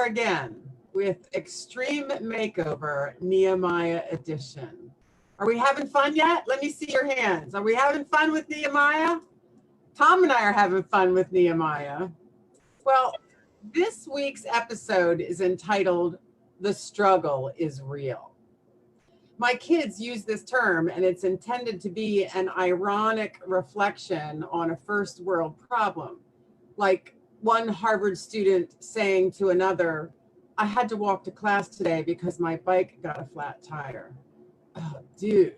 are again with Extreme Makeover Nehemiah Edition. Are we having fun yet? Let me see your hands. Are we having fun with Nehemiah? Tom and I are having fun with Nehemiah. Well, this week's episode is entitled, The Struggle is Real. My kids use this term, and it's intended to be an ironic reflection on a first world problem. Like one Harvard student saying to another, I had to walk to class today because my bike got a flat tire. Oh, dude,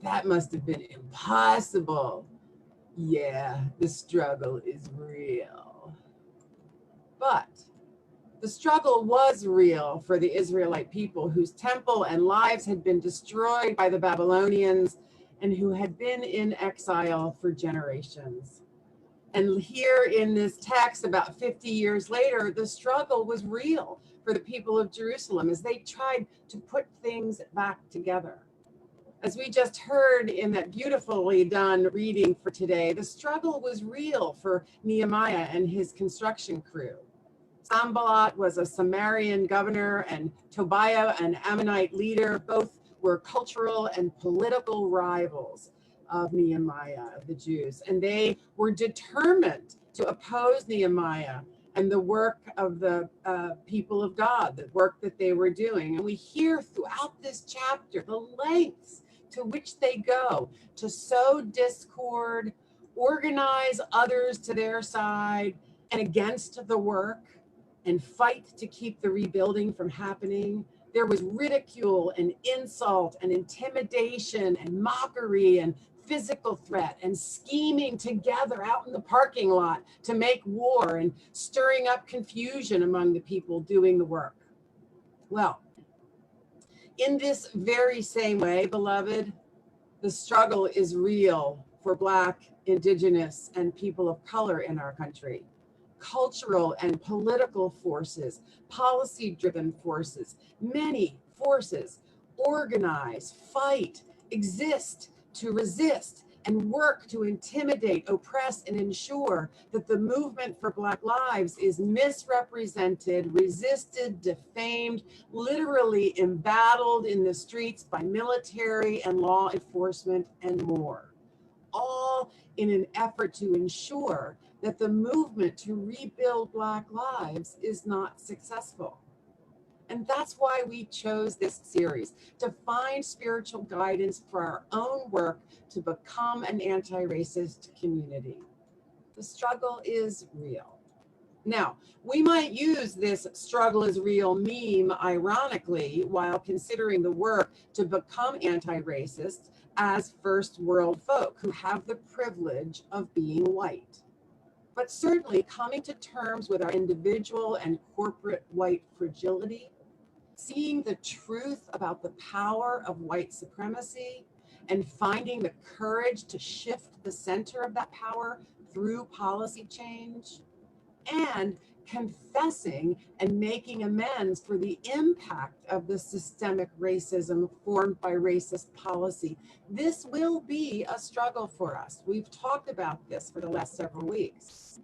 that must have been impossible. Yeah, the struggle is real. But the struggle was real for the Israelite people whose temple and lives had been destroyed by the Babylonians and who had been in exile for generations. And here in this text, about 50 years later, the struggle was real for the people of Jerusalem as they tried to put things back together. As we just heard in that beautifully done reading for today, the struggle was real for Nehemiah and his construction crew. Sanballat was a Samaritan governor and Tobiah an Ammonite leader. Both were cultural and political rivals of Nehemiah, the Jews, and they were determined to oppose Nehemiah and the work of the people of God, the work that they were doing. And we hear throughout this chapter the lengths to which they go to sow discord, organize others to their side and against the work, and fight to keep the rebuilding from happening. There was ridicule and insult and intimidation and mockery and physical threat and scheming together out in the parking lot to make war and stirring up confusion among the people doing the work. Well, in this very same way, beloved, the struggle is real for Black, Indigenous, and people of color in our country. Cultural and political forces, policy-driven forces, many forces organize, fight, exist to resist, and work to intimidate, oppress, and ensure that the movement for Black lives is misrepresented, resisted, defamed, literally embattled in the streets by military and law enforcement, and more. All in an effort to ensure that the movement to rebuild Black lives is not successful. And that's why we chose this series, to find spiritual guidance for our own work to become an anti-racist community. The struggle is real. Now, we might use this struggle is real meme ironically while considering the work to become anti-racist as first world folk who have the privilege of being white. But certainly coming to terms with our individual and corporate white fragility, seeing the truth about the power of white supremacy, and finding the courage to shift the center of that power through policy change, and confessing and making amends for the impact of the systemic racism formed by racist policy. This will be a struggle for us. We've talked about this for the last several weeks.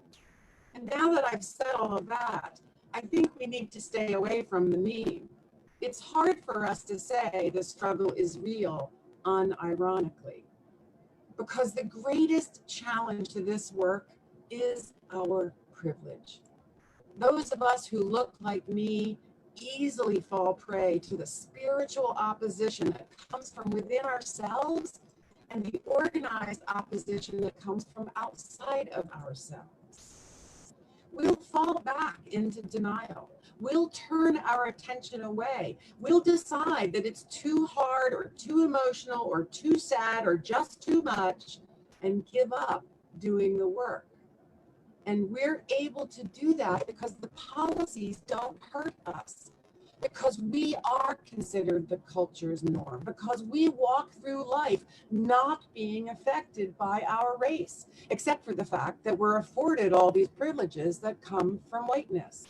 And now that I've said all of that, I think we need to stay away from the meme. It's hard for us to say the struggle is real unironically, because the greatest challenge to this work is our privilege. Those of us who look like me easily fall prey to the spiritual opposition that comes from within ourselves and the organized opposition that comes from outside of ourselves. We'll fall back into denial. We'll turn our attention away. We'll decide that it's too hard or too emotional or too sad or just too much and give up doing the work. And we're able to do that because the policies don't hurt us, because we are considered the culture's norm, because we walk through life not being affected by our race, except for the fact that we're afforded all these privileges that come from whiteness.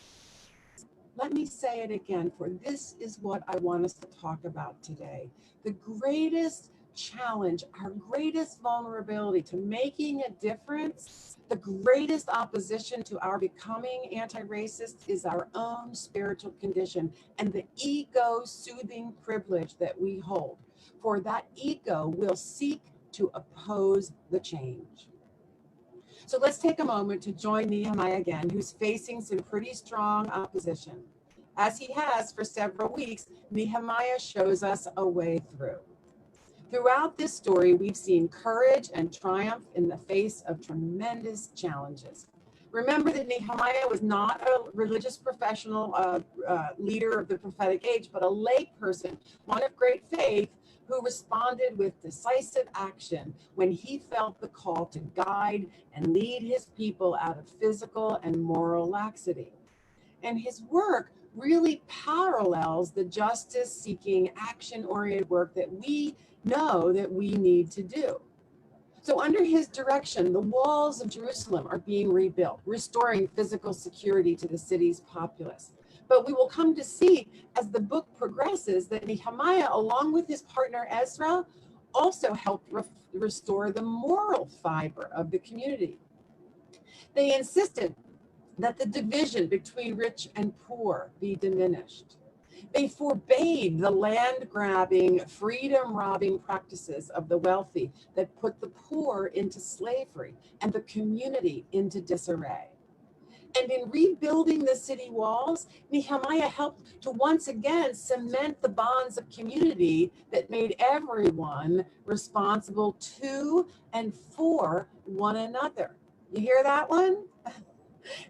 Let me say it again, for this is what I want us to talk about today. The greatest challenge, our greatest vulnerability to making a difference, the greatest opposition to our becoming anti-racist is our own spiritual condition and the ego-soothing privilege that we hold. For that ego will seek to oppose the change. So let's take a moment to join Nehemiah again, who's facing some pretty strong opposition. As he has for several weeks, Nehemiah shows us a way through. Throughout this story, we've seen courage and triumph in the face of tremendous challenges. Remember that Nehemiah was not a religious professional leader of the prophetic age, but a lay person, one of great faith, who responded with decisive action when he felt the call to guide and lead his people out of physical and moral laxity. And his work really parallels the justice-seeking, action-oriented work that we know that we need to do. So under his direction, the walls of Jerusalem are being rebuilt, restoring physical security to the city's populace. But we will come to see as the book progresses that Nehemiah, along with his partner Ezra, also helped restore the moral fiber of the community. They insisted that the division between rich and poor be diminished. They forbade the land-grabbing, freedom-robbing practices of the wealthy that put the poor into slavery and the community into disarray. And in rebuilding the city walls, Nehemiah helped to once again cement the bonds of community that made everyone responsible to and for one another. You hear that one?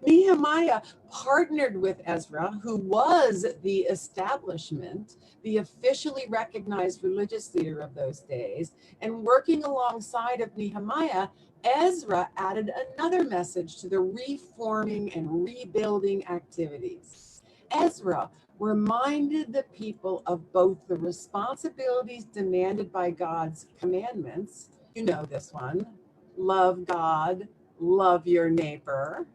Nehemiah partnered with Ezra, who was the establishment, the officially recognized religious leader of those days, and working alongside of Nehemiah, Ezra added another message to the reforming and rebuilding activities. Ezra reminded the people of both the responsibilities demanded by God's commandments, you know this one, love God, love your neighbor,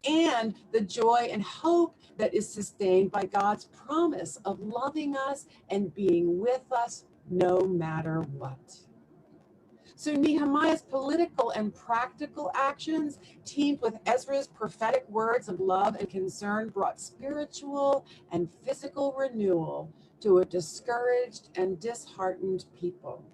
and the joy and hope that is sustained by God's promise of loving us and being with us no matter what. So Nehemiah's political and practical actions, teamed with Ezra's prophetic words of love and concern, brought spiritual and physical renewal to a discouraged and disheartened people.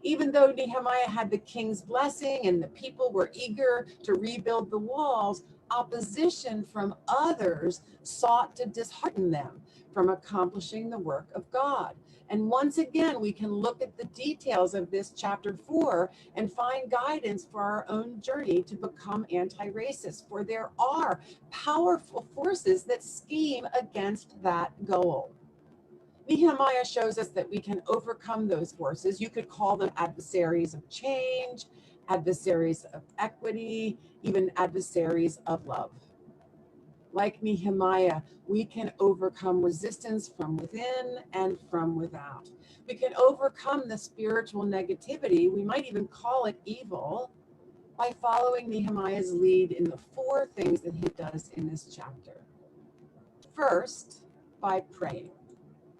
Even though Nehemiah had the king's blessing and the people were eager to rebuild the walls, opposition from others sought to dishearten them from accomplishing the work of God. And once again, we can look at the details of this chapter 4 and find guidance for our own journey to become anti-racist, for there are powerful forces that scheme against that goal. Nehemiah shows us that we can overcome those forces. You could call them adversaries of change, adversaries of equity, even adversaries of love. Like Nehemiah, we can overcome resistance from within and from without. We can overcome the spiritual negativity, we might even call it evil, by following Nehemiah's lead in the 4 things that he does in this chapter. First, by praying.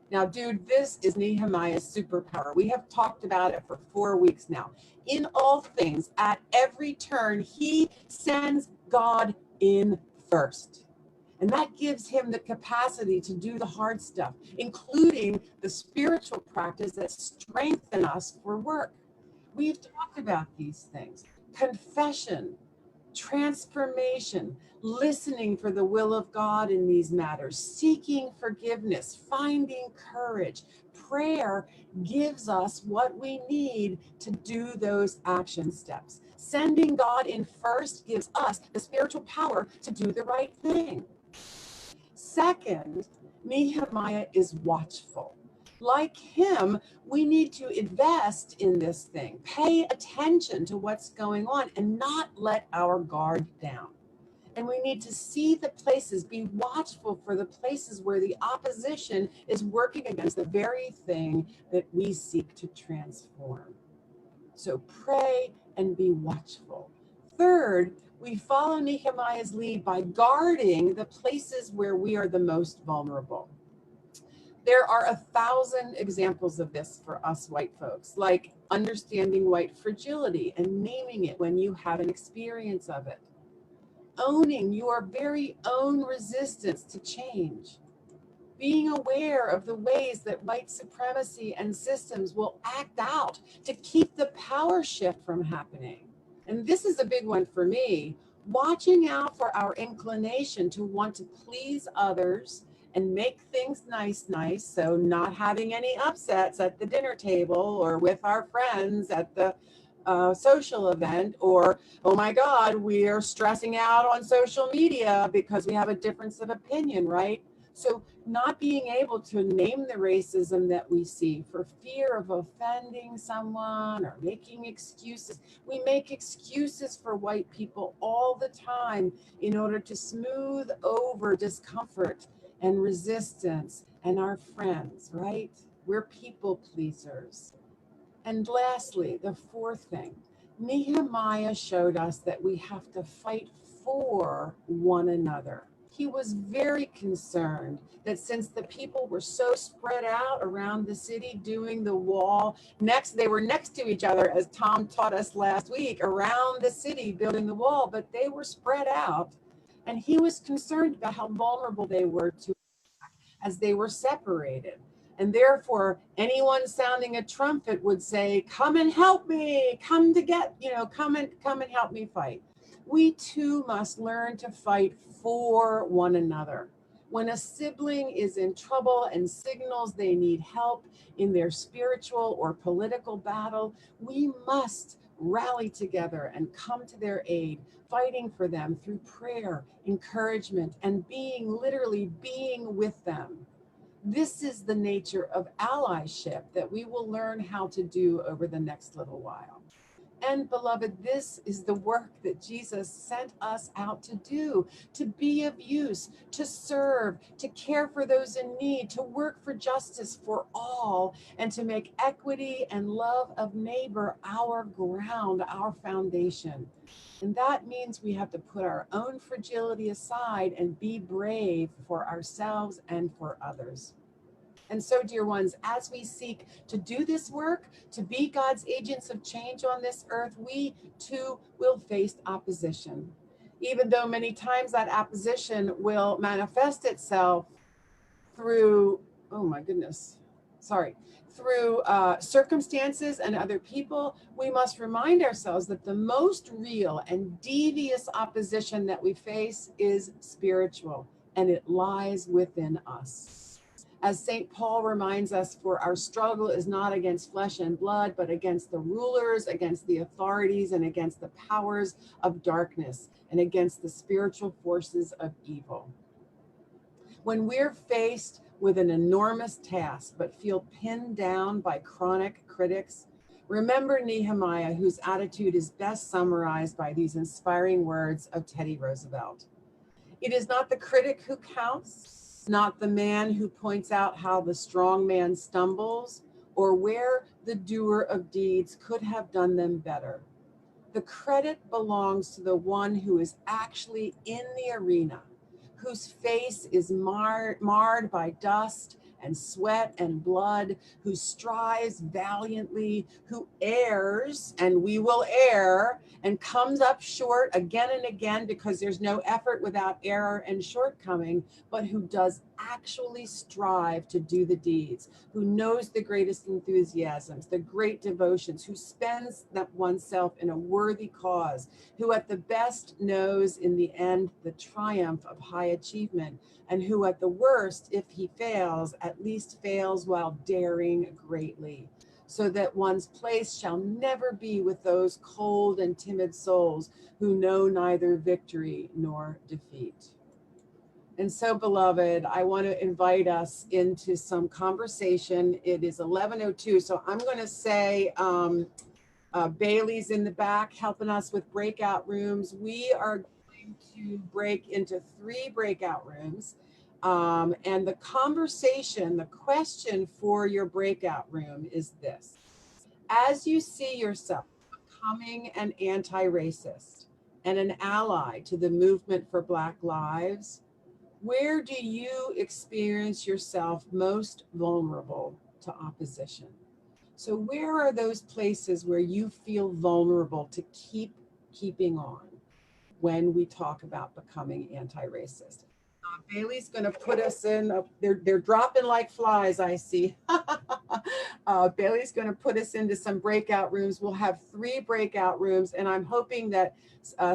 Now, dude, this is Nehemiah's superpower. We have talked about it for 4 weeks now. In all things, at every turn, he sends God in first. And that gives him the capacity to do the hard stuff, including the spiritual practice that strengthen us for work. We've talked about these things: confession, transformation, listening for the will of God in these matters, seeking forgiveness, finding courage. Prayer gives us what we need to do those action steps. Sending God in first gives us the spiritual power to do the right thing. Second, Nehemiah is watchful. Like him, we need to invest in this thing, pay attention to what's going on, and not let our guard down. And we need to see the places, be watchful for the places where the opposition is working against the very thing that we seek to transform. So pray and be watchful. Third, we follow Nehemiah's lead by guarding the places where we are the most vulnerable. There are 1,000 examples of this for us white folks, like understanding white fragility and naming it when you have an experience of it, owning your very own resistance to change, being aware of the ways that white supremacy and systems will act out to keep the power shift from happening. And this is a big one for me, watching out for our inclination to want to please others and make things nice. So not having any upsets at the dinner table or with our friends at the social event, or, oh my God, we are stressing out on social media because we have a difference of opinion, right? So not being able to name the racism that we see for fear of offending someone or making excuses. We make excuses for white people all the time in order to smooth over discomfort and resistance and our friends, right? We're people pleasers. And lastly, the fourth thing, Nehemiah showed us that we have to fight for one another. He was very concerned that since the people were so spread out around the city doing the wall, they were next to each other, as Tom taught us last week, around the city building the wall, but they were spread out. And he was concerned about how vulnerable they were to as they were separated. And therefore, anyone sounding a trumpet would say, come and help me, come and help me fight. We too must learn to fight for one another. When a sibling is in trouble and signals they need help in their spiritual or political battle, we must rally together and come to their aid, fighting for them through prayer, encouragement, and literally being with them. This is the nature of allyship that we will learn how to do over the next little while. And beloved, this is the work that Jesus sent us out to do, to be of use, to serve, to care for those in need, to work for justice for all, and to make equity and love of neighbor our ground, our foundation. And that means we have to put our own fragility aside and be brave for ourselves and for others. And so, dear ones, as we seek to do this work, to be God's agents of change on this earth, we too will face opposition. Even though many times that opposition will manifest itself through, oh my goodness, through circumstances and other people, we must remind ourselves that the most real and devious opposition that we face is spiritual, and it lies within us. As St. Paul reminds us, for our struggle is not against flesh and blood, but against the rulers, against the authorities, and against the powers of darkness, and against the spiritual forces of evil. When we're faced with an enormous task, but feel pinned down by chronic critics, remember Nehemiah, whose attitude is best summarized by these inspiring words of Teddy Roosevelt. It is not the critic who counts, not the man who points out how the strong man stumbles or where the doer of deeds could have done them better. The credit belongs to the one who is actually in the arena, whose face is marred by dust and sweat and blood, who strives valiantly, who errs, and we will err, and comes up short again and again, because there's no effort without error and shortcoming, but who does actually strive to do the deeds, who knows the greatest enthusiasms, the great devotions, who spends that oneself in a worthy cause, who at the best knows in the end the triumph of high achievement, and who at the worst, if he fails, at least fails while daring greatly, so that one's place shall never be with those cold and timid souls who know neither victory nor defeat. And so, beloved, I want to invite us into some conversation. It is 11:02, so I'm going to say Bailey's in the back helping us with breakout rooms. We are going to break into 3 breakout rooms. And the question for your breakout room is this. As you see yourself becoming an anti-racist and an ally to the movement for Black lives, Where do you experience yourself most vulnerable to opposition? So where are those places where you feel vulnerable to keeping on when we talk about becoming anti-racist? Bailey's going to put us in, they're dropping like flies, I see. Bailey's going to put us into some breakout rooms. We'll have 3 breakout rooms, and I'm hoping that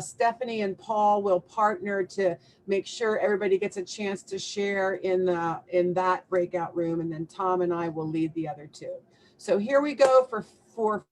Stephanie and Paul will partner to make sure everybody gets a chance to share in that breakout room, and then Tom and I will lead the other 2. So here we go for